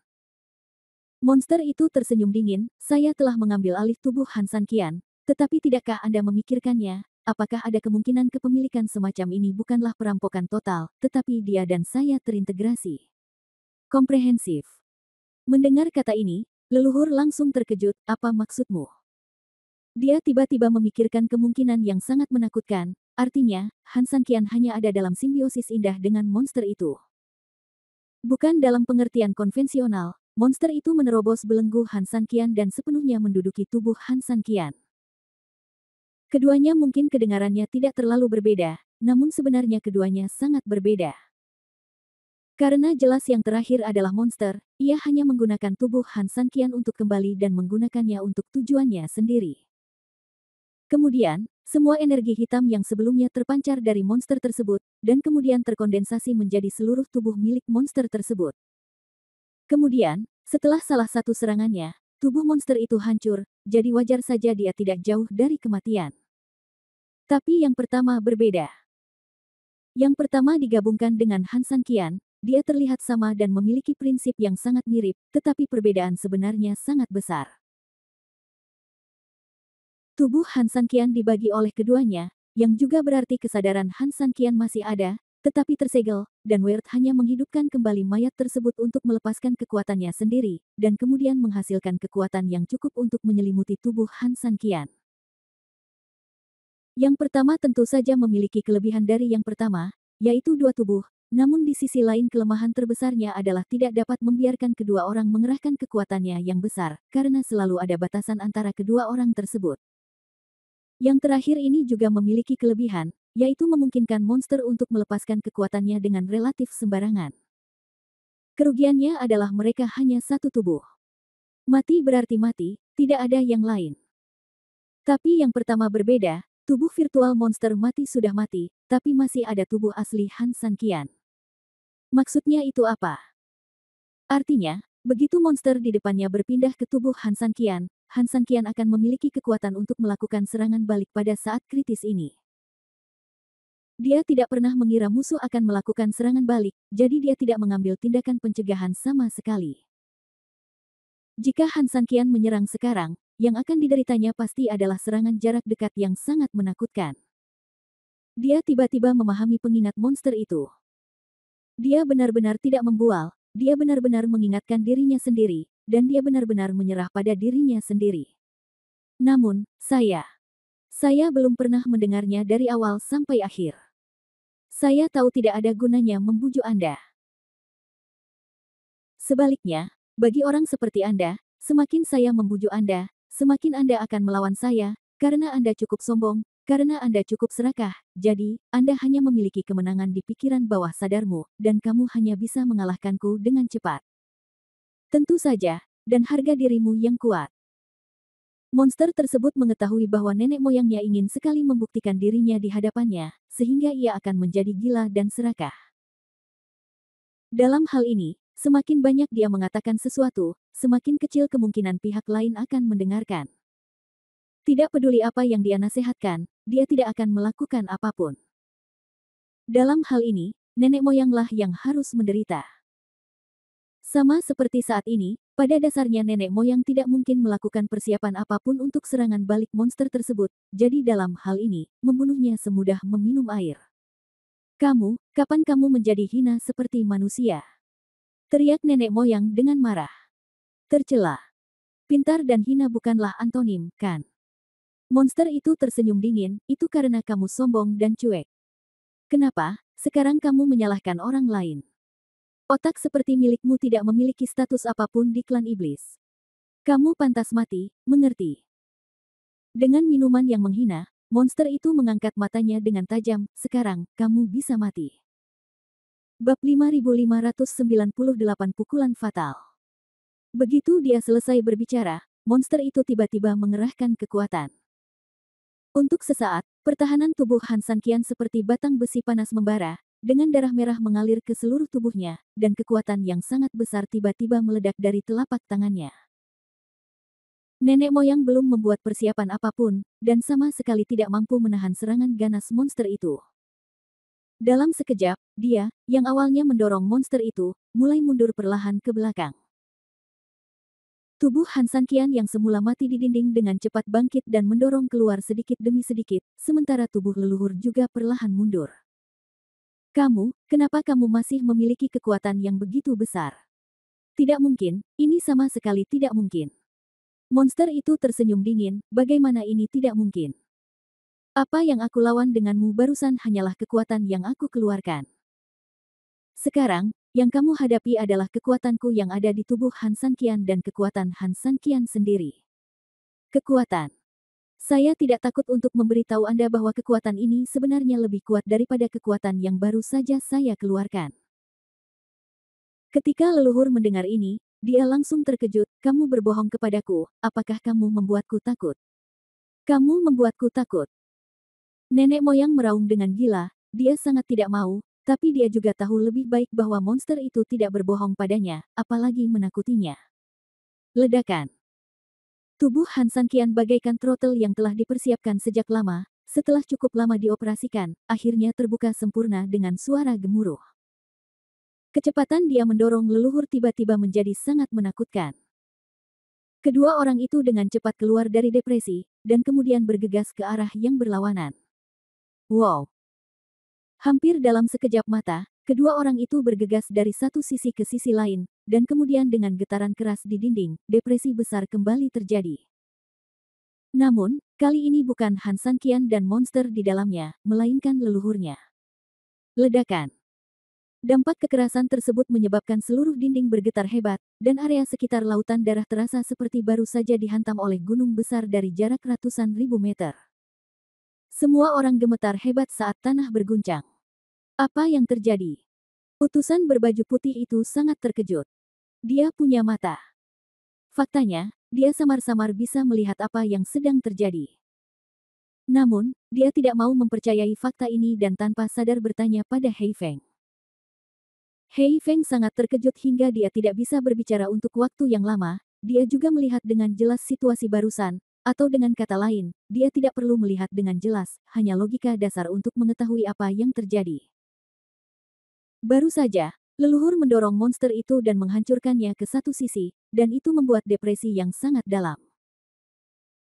Monster itu tersenyum dingin, saya telah mengambil alih tubuh Han San Qian, tetapi tidakkah Anda memikirkannya, apakah ada kemungkinan kepemilikan semacam ini bukanlah perampokan total, tetapi dia dan saya terintegrasi. Komprehensif. Mendengar kata ini, leluhur langsung terkejut, apa maksudmu? Dia tiba-tiba memikirkan kemungkinan yang sangat menakutkan, artinya, Han San Qian hanya ada dalam simbiosis indah dengan monster itu. Bukan dalam pengertian konvensional, monster itu menerobos belenggu Han San Qian dan sepenuhnya menduduki tubuh Han San Qian. Keduanya mungkin kedengarannya tidak terlalu berbeda, namun sebenarnya keduanya sangat berbeda. Karena jelas yang terakhir adalah monster, ia hanya menggunakan tubuh Han San Qian untuk kembali dan menggunakannya untuk tujuannya sendiri. Kemudian, semua energi hitam yang sebelumnya terpancar dari monster tersebut, dan kemudian terkondensasi menjadi seluruh tubuh milik monster tersebut. Kemudian, setelah salah satu serangannya, tubuh monster itu hancur, jadi wajar saja dia tidak jauh dari kematian. Tapi yang pertama berbeda. Yang pertama digabungkan dengan Han San Qian, dia terlihat sama dan memiliki prinsip yang sangat mirip, tetapi perbedaan sebenarnya sangat besar. Tubuh Han San Qian dibagi oleh keduanya, yang juga berarti kesadaran Han San Qian masih ada, tetapi tersegel, dan Weird hanya menghidupkan kembali mayat tersebut untuk melepaskan kekuatannya sendiri, dan kemudian menghasilkan kekuatan yang cukup untuk menyelimuti tubuh Han San Qian. Yang pertama tentu saja memiliki kelebihan dari yang pertama, yaitu dua tubuh, namun di sisi lain kelemahan terbesarnya adalah tidak dapat membiarkan kedua orang mengerahkan kekuatannya yang besar, karena selalu ada batasan antara kedua orang tersebut. Yang terakhir ini juga memiliki kelebihan, yaitu memungkinkan monster untuk melepaskan kekuatannya dengan relatif sembarangan. Kerugiannya adalah mereka hanya satu tubuh. Mati berarti mati, tidak ada yang lain. Tapi yang pertama berbeda, tubuh virtual monster mati sudah mati, tapi masih ada tubuh asli Han San Qian. Maksudnya itu apa? Artinya, begitu monster di depannya berpindah ke tubuh Han San Qian akan memiliki kekuatan untuk melakukan serangan balik pada saat kritis ini. Dia tidak pernah mengira musuh akan melakukan serangan balik, jadi dia tidak mengambil tindakan pencegahan sama sekali. Jika Han San Qian menyerang sekarang, yang akan dideritanya pasti adalah serangan jarak dekat yang sangat menakutkan. Dia tiba-tiba memahami pengingat monster itu. Dia benar-benar tidak membual, dia benar-benar mengingatkan dirinya sendiri, dan dia benar-benar menyerah pada dirinya sendiri. Namun, saya belum pernah mendengarnya dari awal sampai akhir. Saya tahu tidak ada gunanya membujuk Anda. Sebaliknya, bagi orang seperti Anda, semakin saya membujuk Anda, semakin Anda akan melawan saya, karena Anda cukup sombong, karena Anda cukup serakah, jadi, Anda hanya memiliki kemenangan di pikiran bawah sadarmu, dan kamu hanya bisa mengalahkanku dengan cepat. Tentu saja, dan harga dirimu yang kuat. Monster tersebut mengetahui bahwa nenek moyangnya ingin sekali membuktikan dirinya di hadapannya, sehingga ia akan menjadi gila dan serakah. Dalam hal ini, semakin banyak dia mengatakan sesuatu, semakin kecil kemungkinan pihak lain akan mendengarkan. Tidak peduli apa yang dia nasihatkan, dia tidak akan melakukan apapun. Dalam hal ini, nenek moyanglah yang harus menderita. Sama seperti saat ini, pada dasarnya nenek moyang tidak mungkin melakukan persiapan apapun untuk serangan balik monster tersebut, jadi dalam hal ini, membunuhnya semudah meminum air. Kamu, kapan kamu menjadi hina seperti manusia? Teriak nenek moyang dengan marah. Tercela. Pintar dan hina bukanlah antonim, kan? Monster itu tersenyum dingin, itu karena kamu sombong dan cuek. Kenapa, sekarang kamu menyalahkan orang lain? Otak seperti milikmu tidak memiliki status apapun di klan iblis. Kamu pantas mati, mengerti? Dengan minuman yang menghina, monster itu mengangkat matanya dengan tajam, sekarang, kamu bisa mati. Bab 5598 Pukulan Fatal. Begitu dia selesai berbicara, monster itu tiba-tiba mengerahkan kekuatan. Untuk sesaat, pertahanan tubuh Han Sanqian seperti batang besi panas membara, dengan darah merah mengalir ke seluruh tubuhnya, dan kekuatan yang sangat besar tiba-tiba meledak dari telapak tangannya. Nenek moyang belum membuat persiapan apapun, dan sama sekali tidak mampu menahan serangan ganas monster itu. Dalam sekejap, dia, yang awalnya mendorong monster itu, mulai mundur perlahan ke belakang. Tubuh Han Sanqian yang semula mati di dinding dengan cepat bangkit dan mendorong keluar sedikit demi sedikit, sementara tubuh leluhur juga perlahan mundur. Kamu, kenapa kamu masih memiliki kekuatan yang begitu besar? Tidak mungkin, ini sama sekali tidak mungkin. Monster itu tersenyum dingin, bagaimana ini tidak mungkin? Apa yang aku lawan denganmu barusan hanyalah kekuatan yang aku keluarkan. Sekarang, yang kamu hadapi adalah kekuatanku yang ada di tubuh Han Sanqian dan kekuatan Han Sanqian sendiri. Kekuatan. Saya tidak takut untuk memberitahu Anda bahwa kekuatan ini sebenarnya lebih kuat daripada kekuatan yang baru saja saya keluarkan. Ketika leluhur mendengar ini, dia langsung terkejut, kamu berbohong kepadaku, apakah kamu membuatku takut? Kamu membuatku takut. Nenek moyang meraung dengan gila, dia sangat tidak mau, tapi dia juga tahu lebih baik bahwa monster itu tidak berbohong padanya, apalagi menakutinya. Ledakan. Tubuh Han Sanqian bagaikan throttle yang telah dipersiapkan sejak lama, setelah cukup lama dioperasikan, akhirnya terbuka sempurna dengan suara gemuruh. Kecepatan dia mendorong leluhur tiba-tiba menjadi sangat menakutkan. Kedua orang itu dengan cepat keluar dari depresi, dan kemudian bergegas ke arah yang berlawanan. Wow! Hampir dalam sekejap mata, kedua orang itu bergegas dari satu sisi ke sisi lain, dan kemudian dengan getaran keras di dinding, depresi besar kembali terjadi. Namun, kali ini bukan Han Sanqian dan monster di dalamnya, melainkan leluhurnya. Ledakan. Dampak kekerasan tersebut menyebabkan seluruh dinding bergetar hebat, dan area sekitar lautan darah terasa seperti baru saja dihantam oleh gunung besar dari jarak ratusan ribu meter. Semua orang gemetar hebat saat tanah berguncang. Apa yang terjadi? Utusan berbaju putih itu sangat terkejut. Dia punya mata. Faktanya, dia samar-samar bisa melihat apa yang sedang terjadi. Namun, dia tidak mau mempercayai fakta ini dan tanpa sadar bertanya pada Hei Feng. Hei Feng sangat terkejut hingga dia tidak bisa berbicara untuk waktu yang lama, dia juga melihat dengan jelas situasi barusan, atau dengan kata lain, dia tidak perlu melihat dengan jelas, hanya logika dasar untuk mengetahui apa yang terjadi. Baru saja, leluhur mendorong monster itu dan menghancurkannya ke satu sisi, dan itu membuat depresi yang sangat dalam.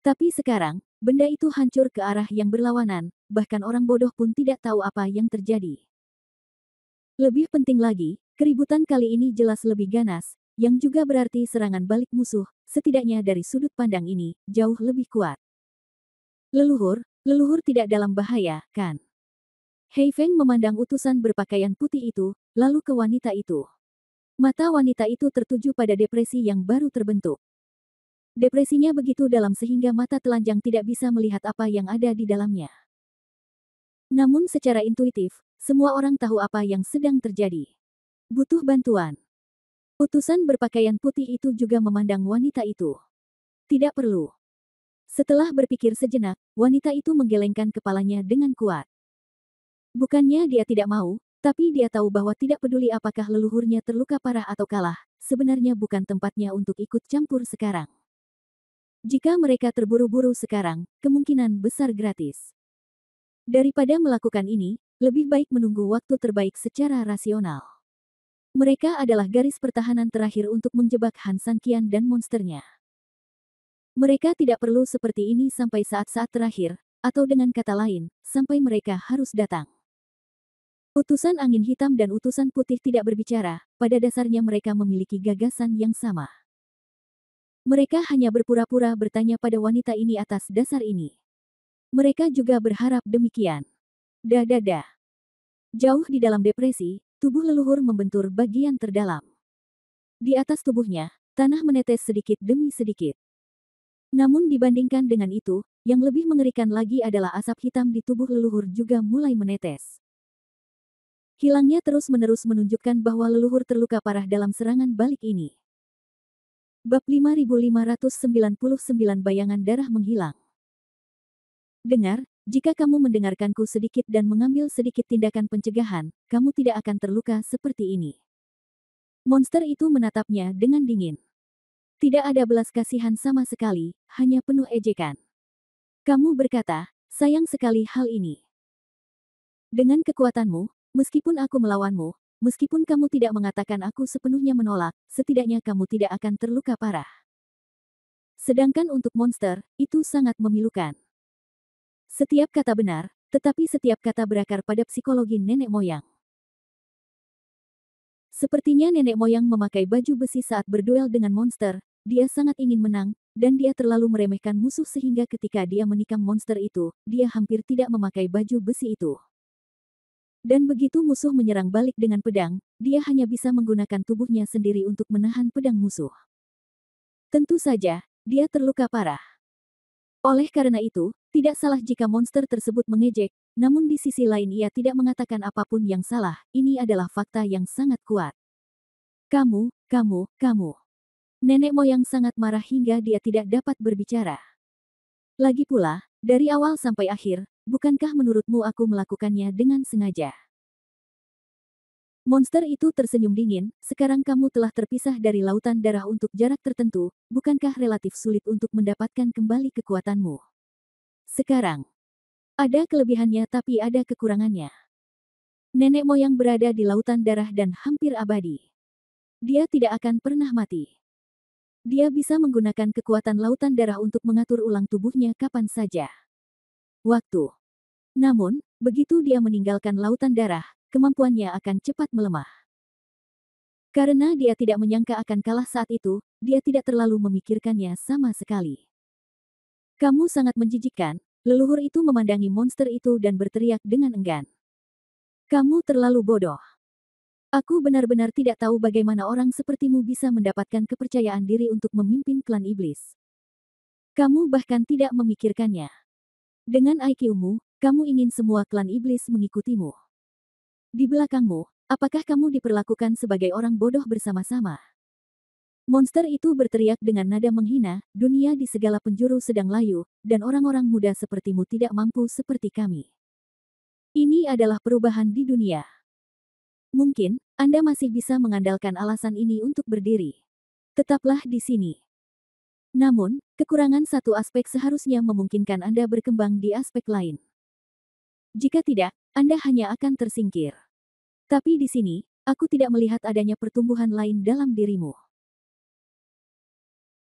Tapi sekarang, benda itu hancur ke arah yang berlawanan, bahkan orang bodoh pun tidak tahu apa yang terjadi. Lebih penting lagi, keributan kali ini jelas lebih ganas, yang juga berarti serangan balik musuh, setidaknya dari sudut pandang ini, jauh lebih kuat. Leluhur tidak dalam bahaya, kan? Hei Feng memandang utusan berpakaian putih itu, lalu ke wanita itu. Mata wanita itu tertuju pada depresi yang baru terbentuk. Depresinya begitu dalam sehingga mata telanjang tidak bisa melihat apa yang ada di dalamnya. Namun secara intuitif, semua orang tahu apa yang sedang terjadi. Butuh bantuan. Utusan berpakaian putih itu juga memandang wanita itu. Tidak perlu. Setelah berpikir sejenak, wanita itu menggelengkan kepalanya dengan kuat. Bukannya dia tidak mau, tapi dia tahu bahwa tidak peduli apakah leluhurnya terluka parah atau kalah, sebenarnya bukan tempatnya untuk ikut campur sekarang. Jika mereka terburu-buru sekarang, kemungkinan besar gratis. Daripada melakukan ini, lebih baik menunggu waktu terbaik secara rasional. Mereka adalah garis pertahanan terakhir untuk menjebak Han Sanqian dan monsternya. Mereka tidak perlu seperti ini sampai saat-saat terakhir, atau dengan kata lain, sampai mereka harus datang. Utusan angin hitam dan utusan putih tidak berbicara, pada dasarnya mereka memiliki gagasan yang sama. Mereka hanya berpura-pura bertanya pada wanita ini atas dasar ini. Mereka juga berharap demikian. Dah. Jauh di dalam depresi, tubuh leluhur membentur bagian terdalam. Di atas tubuhnya, tanah menetes sedikit demi sedikit. Namun dibandingkan dengan itu, yang lebih mengerikan lagi adalah asap hitam di tubuh leluhur juga mulai menetes. Hilangnya terus-menerus menunjukkan bahwa leluhur terluka parah dalam serangan balik ini. Bab 5599 Bayangan Darah Menghilang. Dengar, jika kamu mendengarkanku sedikit dan mengambil sedikit tindakan pencegahan, kamu tidak akan terluka seperti ini. Monster itu menatapnya dengan dingin. Tidak ada belas kasihan sama sekali, hanya penuh ejekan. Kamu berkata, sayang sekali hal ini. Dengan kekuatanmu, meskipun aku melawanmu, meskipun kamu tidak mengatakan aku sepenuhnya menolak, setidaknya kamu tidak akan terluka parah. Sedangkan untuk monster, itu sangat memilukan. Setiap kata benar, tetapi setiap kata berakar pada psikologi nenek moyang. Sepertinya nenek moyang memakai baju besi saat berduel dengan monster, dia sangat ingin menang, dan dia terlalu meremehkan musuh sehingga ketika dia menikam monster itu, dia hampir tidak memakai baju besi itu. Dan begitu musuh menyerang balik dengan pedang, dia hanya bisa menggunakan tubuhnya sendiri untuk menahan pedang musuh. Tentu saja, dia terluka parah. Oleh karena itu, tidak salah jika monster tersebut mengejek, namun di sisi lain ia tidak mengatakan apapun yang salah, ini adalah fakta yang sangat kuat. Kamu. Nenek moyang sangat marah hingga dia tidak dapat berbicara. Lagi pula, dari awal sampai akhir, bukankah menurutmu aku melakukannya dengan sengaja? Monster itu tersenyum dingin, sekarang kamu telah terpisah dari lautan darah untuk jarak tertentu, bukankah relatif sulit untuk mendapatkan kembali kekuatanmu? Sekarang, ada kelebihannya tapi ada kekurangannya. Nenek moyang berada di lautan darah dan hampir abadi. Dia tidak akan pernah mati. Dia bisa menggunakan kekuatan lautan darah untuk mengatur ulang tubuhnya kapan saja. Waktu. Namun, begitu dia meninggalkan lautan darah, kemampuannya akan cepat melemah. Karena dia tidak menyangka akan kalah saat itu, dia tidak terlalu memikirkannya sama sekali. Kamu sangat menjijikkan, leluhur itu memandangi monster itu dan berteriak dengan enggan. Kamu terlalu bodoh. Aku benar-benar tidak tahu bagaimana orang sepertimu bisa mendapatkan kepercayaan diri untuk memimpin klan iblis. Kamu bahkan tidak memikirkannya. Dengan IQ-mu, kamu ingin semua klan iblis mengikutimu. Di belakangmu, apakah kamu diperlakukan sebagai orang bodoh bersama-sama? Monster itu berteriak dengan nada menghina, dunia di segala penjuru sedang layu, dan orang-orang muda sepertimu tidak mampu seperti kami. Ini adalah perubahan di dunia. Mungkin, Anda masih bisa mengandalkan alasan ini untuk berdiri. Tetaplah di sini. Namun, kekurangan satu aspek seharusnya memungkinkan Anda berkembang di aspek lain. Jika tidak, Anda hanya akan tersingkir. Tapi di sini, aku tidak melihat adanya pertumbuhan lain dalam dirimu.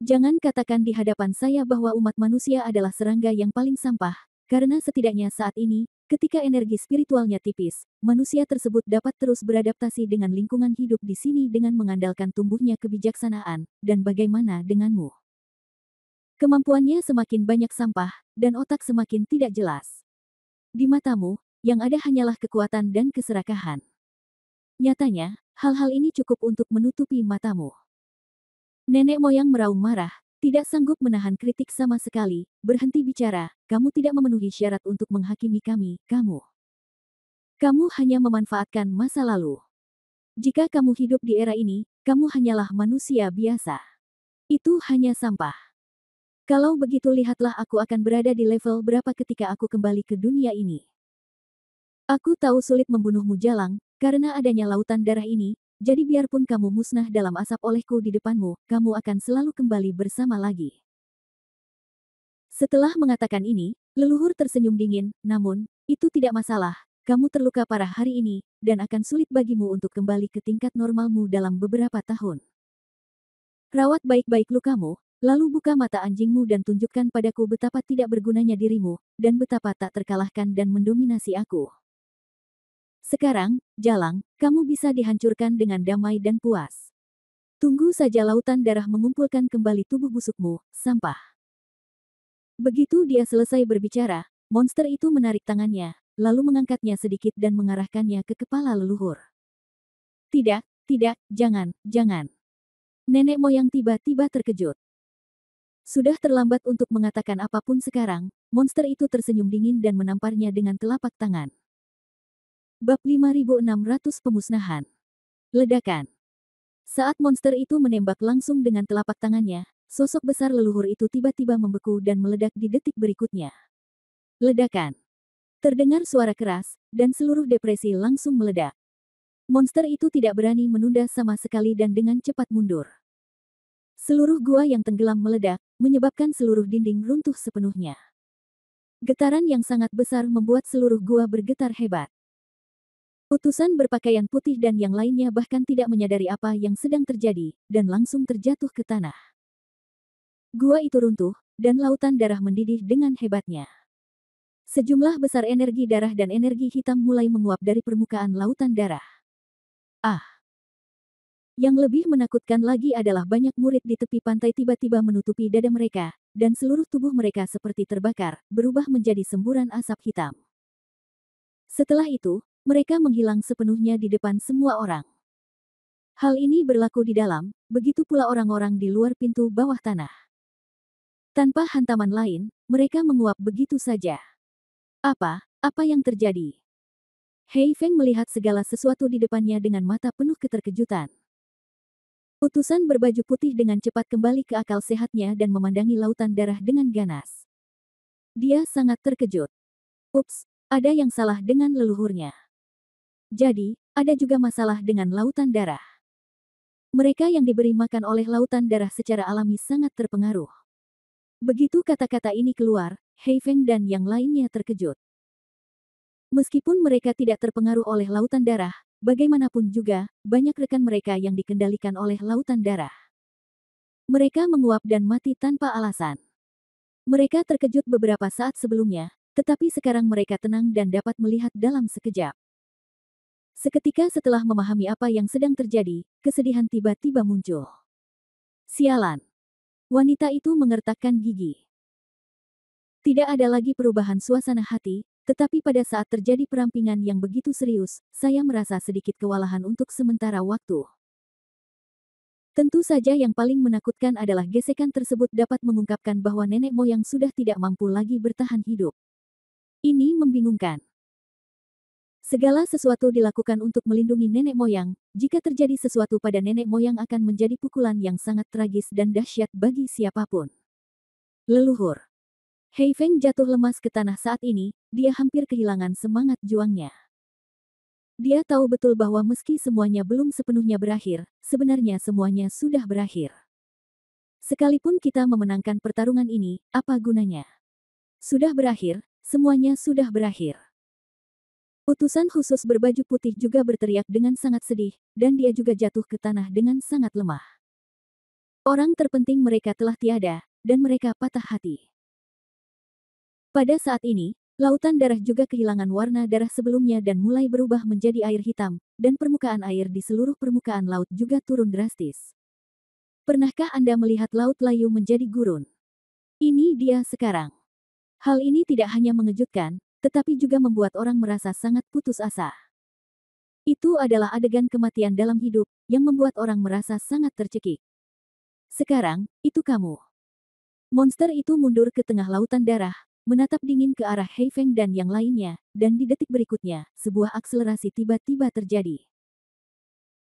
Jangan katakan di hadapan saya bahwa umat manusia adalah serangga yang paling sampah, karena setidaknya saat ini, ketika energi spiritualnya tipis, manusia tersebut dapat terus beradaptasi dengan lingkungan hidup di sini dengan mengandalkan tumbuhnya kebijaksanaan, dan bagaimana denganmu? Kemampuannya semakin banyak sampah, dan otak semakin tidak jelas. Di matamu, yang ada hanyalah kekuatan dan keserakahan. Nyatanya, hal-hal ini cukup untuk menutupi matamu. Nenek moyang meraung marah, tidak sanggup menahan kritik sama sekali, berhenti bicara, kamu tidak memenuhi syarat untuk menghakimi kami, kamu. Kamu hanya memanfaatkan masa lalu. Jika kamu hidup di era ini, kamu hanyalah manusia biasa. Itu hanya sampah. Kalau begitu lihatlah aku akan berada di level berapa ketika aku kembali ke dunia ini. Aku tahu sulit membunuhmu Jalang, karena adanya lautan darah ini, jadi biarpun kamu musnah dalam asap olehku di depanmu, kamu akan selalu kembali bersama lagi. Setelah mengatakan ini, leluhur tersenyum dingin, namun, itu tidak masalah, kamu terluka parah hari ini, dan akan sulit bagimu untuk kembali ke tingkat normalmu dalam beberapa tahun. Rawat baik-baik lukamu, lalu buka mata anjingmu dan tunjukkan padaku betapa tidak bergunanya dirimu, dan betapa tak terkalahkan dan mendominasi aku. Sekarang, Jalang, kamu bisa dihancurkan dengan damai dan puas. Tunggu saja lautan darah mengumpulkan kembali tubuh busukmu, sampah. Begitu dia selesai berbicara, monster itu menarik tangannya, lalu mengangkatnya sedikit dan mengarahkannya ke kepala leluhur. Tidak, tidak, jangan, jangan. Nenek moyang tiba-tiba terkejut. Sudah terlambat untuk mengatakan apapun sekarang, monster itu tersenyum dingin dan menamparnya dengan telapak tangan. Bab 5600 Pemusnahan. Ledakan. Saat monster itu menembak langsung dengan telapak tangannya, sosok besar leluhur itu tiba-tiba membeku dan meledak di detik berikutnya. Ledakan. Terdengar suara keras, dan seluruh depresi langsung meledak. Monster itu tidak berani menunda sama sekali dan dengan cepat mundur. Seluruh gua yang tenggelam meledak, menyebabkan seluruh dinding runtuh sepenuhnya. Getaran yang sangat besar membuat seluruh gua bergetar hebat. Utusan berpakaian putih dan yang lainnya bahkan tidak menyadari apa yang sedang terjadi, dan langsung terjatuh ke tanah. Gua itu runtuh, dan lautan darah mendidih dengan hebatnya. Sejumlah besar energi darah dan energi hitam mulai menguap dari permukaan lautan darah. Ah! Yang lebih menakutkan lagi adalah banyak murid di tepi pantai tiba-tiba menutupi dada mereka, dan seluruh tubuh mereka seperti terbakar, berubah menjadi semburan asap hitam. Setelah itu, mereka menghilang sepenuhnya di depan semua orang. Hal ini berlaku di dalam, begitu pula orang-orang di luar pintu bawah tanah. Tanpa hantaman lain, mereka menguap begitu saja. Apa yang terjadi? Hei Feng melihat segala sesuatu di depannya dengan mata penuh keterkejutan. Utusan berbaju putih dengan cepat kembali ke akal sehatnya dan memandangi lautan darah dengan ganas. Dia sangat terkejut. Ups, ada yang salah dengan leluhurnya. Jadi, ada juga masalah dengan lautan darah. Mereka yang diberi makan oleh lautan darah secara alami sangat terpengaruh. Begitu kata-kata ini keluar, Hei Feng dan yang lainnya terkejut. Meskipun mereka tidak terpengaruh oleh lautan darah, bagaimanapun juga, banyak rekan mereka yang dikendalikan oleh lautan darah. Mereka menguap dan mati tanpa alasan. Mereka terkejut beberapa saat sebelumnya, tetapi sekarang mereka tenang dan dapat melihat dalam sekejap. Seketika setelah memahami apa yang sedang terjadi, kesedihan tiba-tiba muncul. Sialan. Wanita itu mengertakkan gigi. Tidak ada lagi perubahan suasana hati, tetapi pada saat terjadi perampingan yang begitu serius, saya merasa sedikit kewalahan untuk sementara waktu. Tentu saja yang paling menakutkan adalah gesekan tersebut dapat mengungkapkan bahwa nenek moyang sudah tidak mampu lagi bertahan hidup. Ini membingungkan. Segala sesuatu dilakukan untuk melindungi nenek moyang, jika terjadi sesuatu pada nenek moyang akan menjadi pukulan yang sangat tragis dan dahsyat bagi siapapun. Leluhur. Hei Feng jatuh lemas ke tanah saat ini, dia hampir kehilangan semangat juangnya. Dia tahu betul bahwa meski semuanya belum sepenuhnya berakhir, sebenarnya semuanya sudah berakhir. Sekalipun kita memenangkan pertarungan ini, apa gunanya? Sudah berakhir, semuanya sudah berakhir. Utusan khusus berbaju putih juga berteriak dengan sangat sedih, dan dia juga jatuh ke tanah dengan sangat lemah. Orang terpenting mereka telah tiada, dan mereka patah hati. Pada saat ini, lautan darah juga kehilangan warna darah sebelumnya dan mulai berubah menjadi air hitam, dan permukaan air di seluruh permukaan laut juga turun drastis. Pernahkah Anda melihat laut layu menjadi gurun? Ini dia sekarang. Hal ini tidak hanya mengejutkan, tetapi juga membuat orang merasa sangat putus asa. Itu adalah adegan kematian dalam hidup, yang membuat orang merasa sangat tercekik. Sekarang, itu kamu. Monster itu mundur ke tengah lautan darah, menatap dingin ke arah Hei Feng dan yang lainnya, dan di detik berikutnya, sebuah akselerasi tiba-tiba terjadi.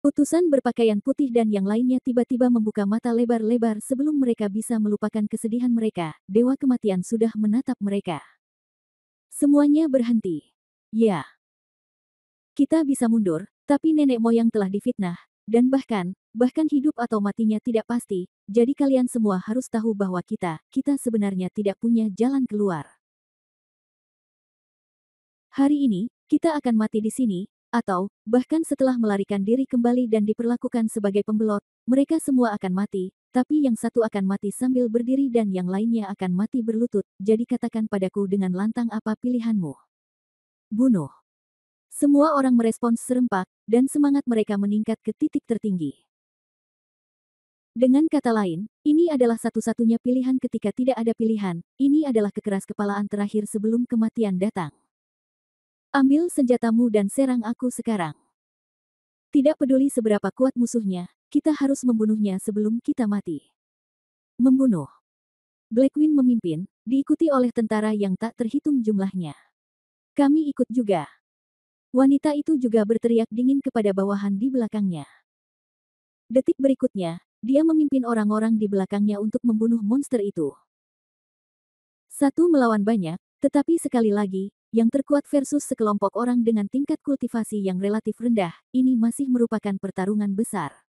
Utusan berpakaian putih dan yang lainnya tiba-tiba membuka mata lebar-lebar sebelum mereka bisa melupakan kesedihan mereka. Dewa kematian sudah menatap mereka. Semuanya berhenti. Ya, kita bisa mundur, tapi nenek moyang telah difitnah, dan bahkan hidup atau matinya tidak pasti, jadi kalian semua harus tahu bahwa kita sebenarnya tidak punya jalan keluar. Hari ini, kita akan mati di sini, atau, bahkan setelah melarikan diri kembali dan diperlakukan sebagai pembelot, mereka semua akan mati, tapi yang satu akan mati sambil berdiri dan yang lainnya akan mati berlutut, jadi katakan padaku dengan lantang apa pilihanmu. Bunuh. Semua orang merespons serempak, dan semangat mereka meningkat ke titik tertinggi. Dengan kata lain, ini adalah satu-satunya pilihan ketika tidak ada pilihan, ini adalah kekeras-kepalaan terakhir sebelum kematian datang. Ambil senjatamu dan serang aku sekarang. Tidak peduli seberapa kuat musuhnya, kita harus membunuhnya sebelum kita mati. Membunuh. Blackwing memimpin, diikuti oleh tentara yang tak terhitung jumlahnya. Kami ikut juga. Wanita itu juga berteriak dingin kepada bawahan di belakangnya. Detik berikutnya, dia memimpin orang-orang di belakangnya untuk membunuh monster itu. Satu melawan banyak, tetapi sekali lagi, yang terkuat versus sekelompok orang dengan tingkat kultivasi yang relatif rendah, ini masih merupakan pertarungan besar.